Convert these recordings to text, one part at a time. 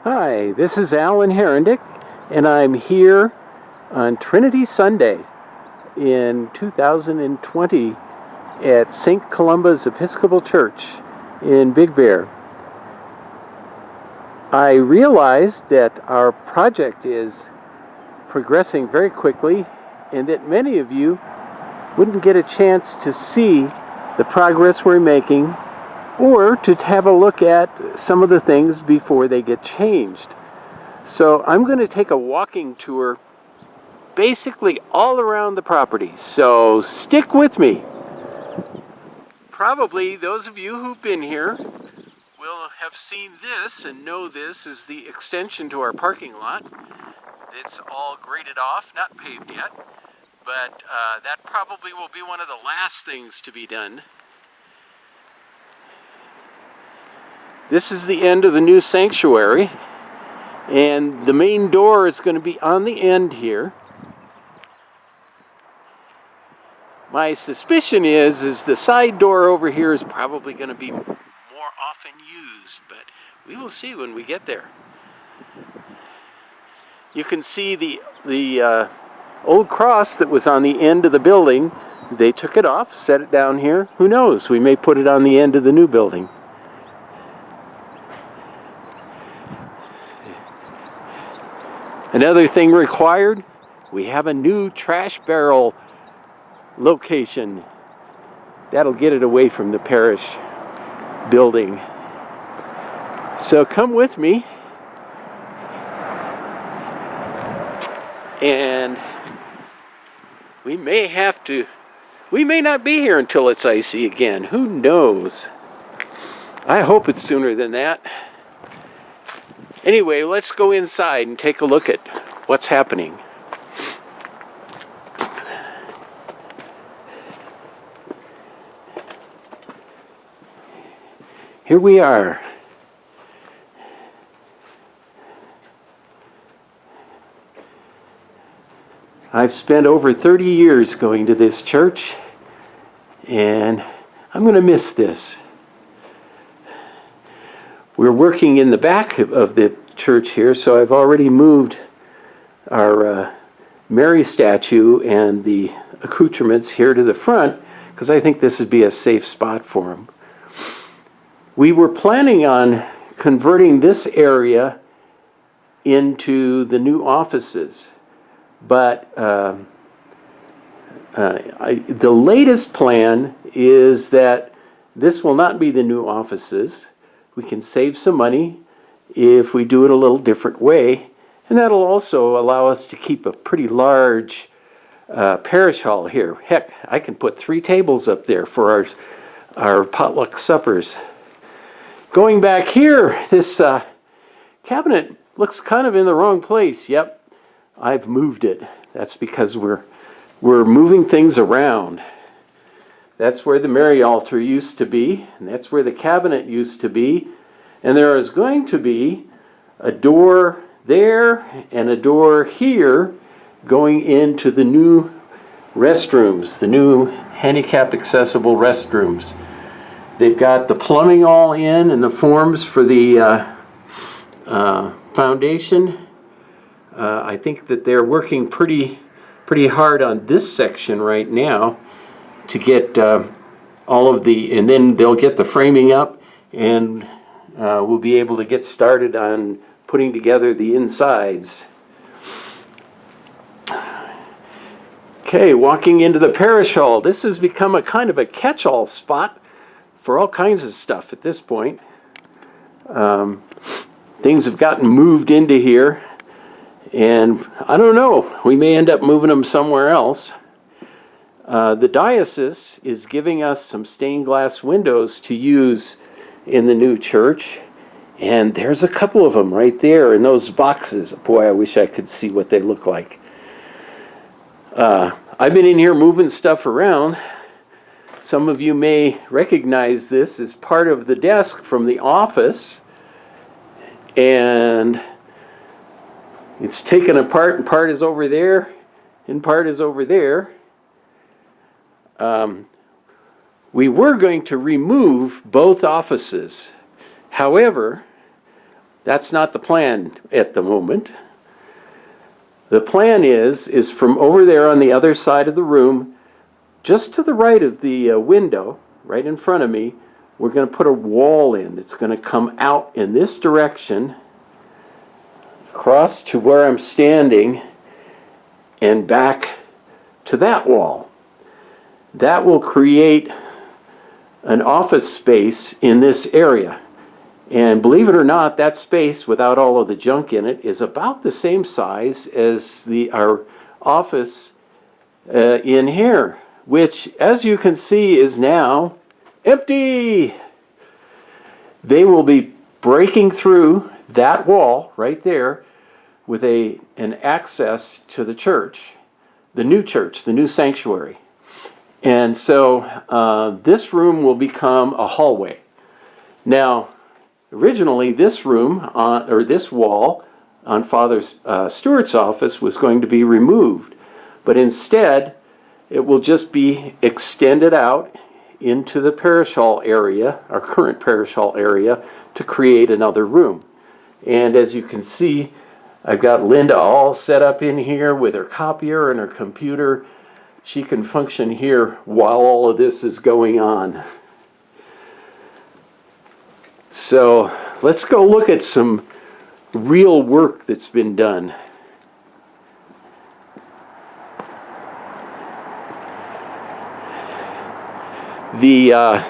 Hi, this is Alan Herrendick, and I'm here on Trinity Sunday in 2020 at St. Columba's Episcopal Church in Big Bear. I realized that our project is progressing very quickly and that many of you wouldn't get a chance to see the progress we're making or to have a look at some of the things before they get changed. So I'm going to take a walking tour basically all around the property, so stick with me. Probably those of you who've been here will have seen this and know this is the extension to our parking lot. It's all graded off, not paved yet, but that probably will be one of the last things to be done. This is the end of the new sanctuary, and the main door is going to be on the end here. My suspicion is the side door over here is probably going to be more often used, but we will see when we get there. You can see the old cross that was on the end of the building. They took it off, set it down here. Who knows? We may put it on the end of the new building. Another thing required, we have a new trash barrel location. That'll get it away from the parish building. So come with me. And we may not be here until it's icy again. Who knows? I hope it's sooner than that. Anyway, let's go inside and take a look at what's happening. Here we are. I've spent over 30 years going to this church, and I'm going to miss this. We're working in the back of the church here, so I've already moved our Mary statue and the accoutrements here to the front because I think this would be a safe spot for them. We were planning on converting this area into the new offices, but the latest plan is that this will not be the new offices. We can save some money if we do it a little different way, and that'll also allow us to keep a pretty large parish hall here. Heck, I can put 3 tables up there for our potluck suppers. Going back here, this cabinet looks kind of in the wrong place. Yep, I've moved it. That's because we're moving things around. That's where the Mary altar used to be, and that's where the cabinet used to be. And there is going to be a door there and a door here going into the new restrooms, the new handicap accessible restrooms. They've got the plumbing all in and the forms for the foundation. I think that they're working pretty hard on this section right now to get all of the, and then they'll get the framing up, and we'll be able to get started on putting together the insides. Okay, walking into the parish hall. This has become a kind of a catch-all spot for all kinds of stuff at this point. Things have gotten moved into here, and I don't know, we may end up moving them somewhere else. The diocese is giving us some stained glass windows to use in the new church, and there's a couple of them right there in those boxes. Boy, I wish I could see what they look like. I've been in here moving stuff around. Some of you may recognize this as part of the desk from the office, and it's taken apart, and part is over there, and part is over there. We were going to remove both offices. However, That's not the plan at the moment. The plan is from over there on the other side of the room, just to the right of the window, right in front of me, we're going to put a wall in that's going to come out in this direction, across to where I'm standing, and back to that wall. That will create an office space in this area. And believe it or not, that space, without all of the junk in it, is about the same size as our office in here, which, as you can see, is now empty. They will be breaking through that wall right there with an access to the church, the new sanctuary. And so this room will become a hallway. Now, originally this room, or this wall on Father Stewart's office was going to be removed, but instead it will just be extended out into the parish hall area, our current parish hall area, to create another room. And as you can see, I've got Linda all set up in here with her copier and her computer. She can function here while all of this is going on. So let's go look at some real work that's been done. The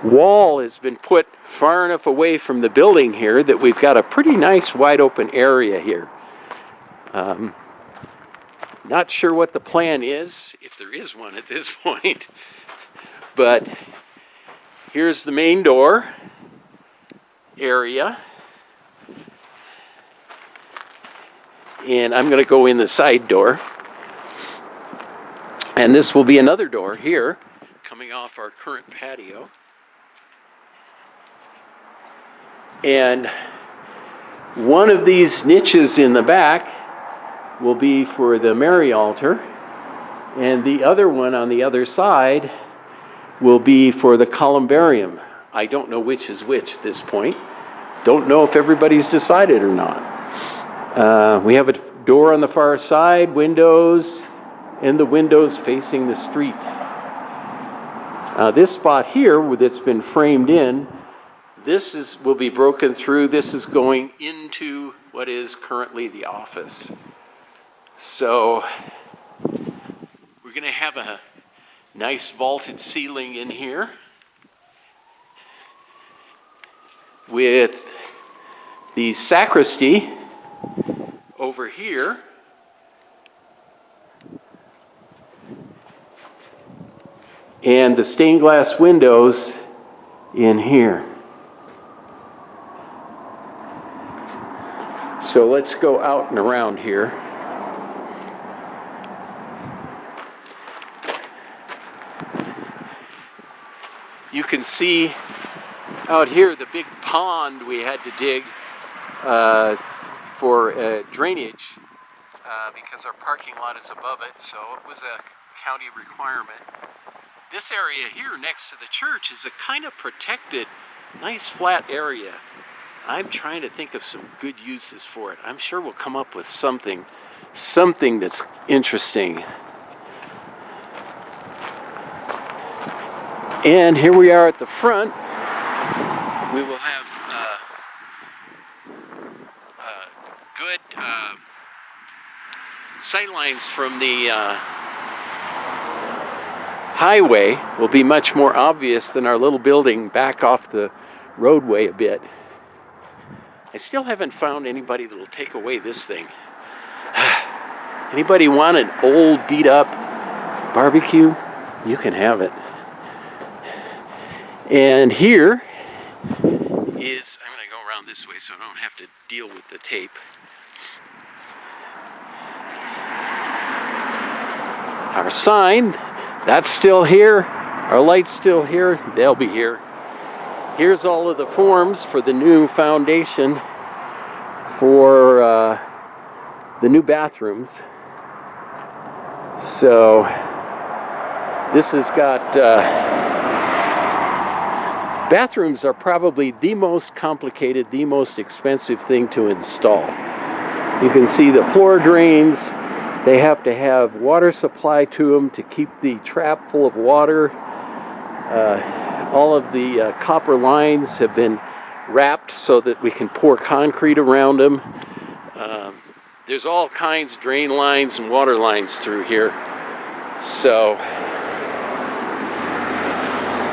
wall has been put far enough away from the building here that we've got a pretty nice wide open area here. Not sure what the plan is, if there is one at this point, but here's the main door area. And I'm going to go in the side door. And this will be another door here, coming off our current patio. And one of these niches in the back will be for the Mary altar, and the other one on the other side will be for the columbarium. I don't know which is which at this point. Don't know if everybody's decided or not. We have a door on the far side, windows, and the windows facing the street. This spot here that's been framed in, will be broken through. This is going into what is currently the office. So we're going to have a nice vaulted ceiling in here with the sacristy over here. And the stained glass windows in here. So let's go out and around here. You can see out here the big pond we had to dig for drainage because our parking lot is above it, so it was a county requirement. This area here next to the church is a kind of protected, nice flat area. I'm trying to think of some good uses for it. I'm sure we'll come up with something that's interesting. And here we are at the front. We will have good sight lines from the highway. Will be much more obvious than our little building back off the roadway a bit. I still haven't found anybody that will take away this thing. Anybody want an old beat up barbecue? You can have it. And here is, I'm going to go around this way so I don't have to deal with the tape. Our sign, that's still here. Our light's still here. They'll be here. Here's all of the forms for the new foundation for the new bathrooms. So this has got Bathrooms are probably the most complicated, the most expensive thing to install. You can see the floor drains. They have to have water supply to them to keep the trap full of water. All of the copper lines have been wrapped so that we can pour concrete around them. There's all kinds of drain lines and water lines through here. So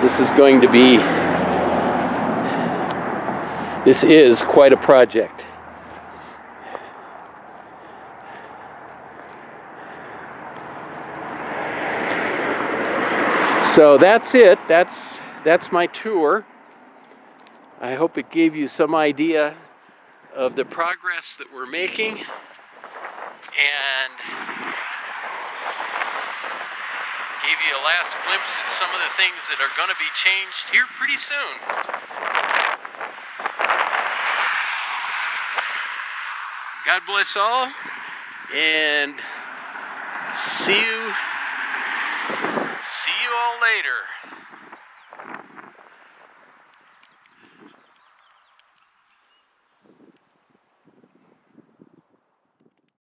this is quite a project. So that's it. That's my tour. I hope it gave you some idea of the progress that we're making, and gave you a last glimpse at some of the things that are going to be changed here pretty soon. God bless all, and see you all later.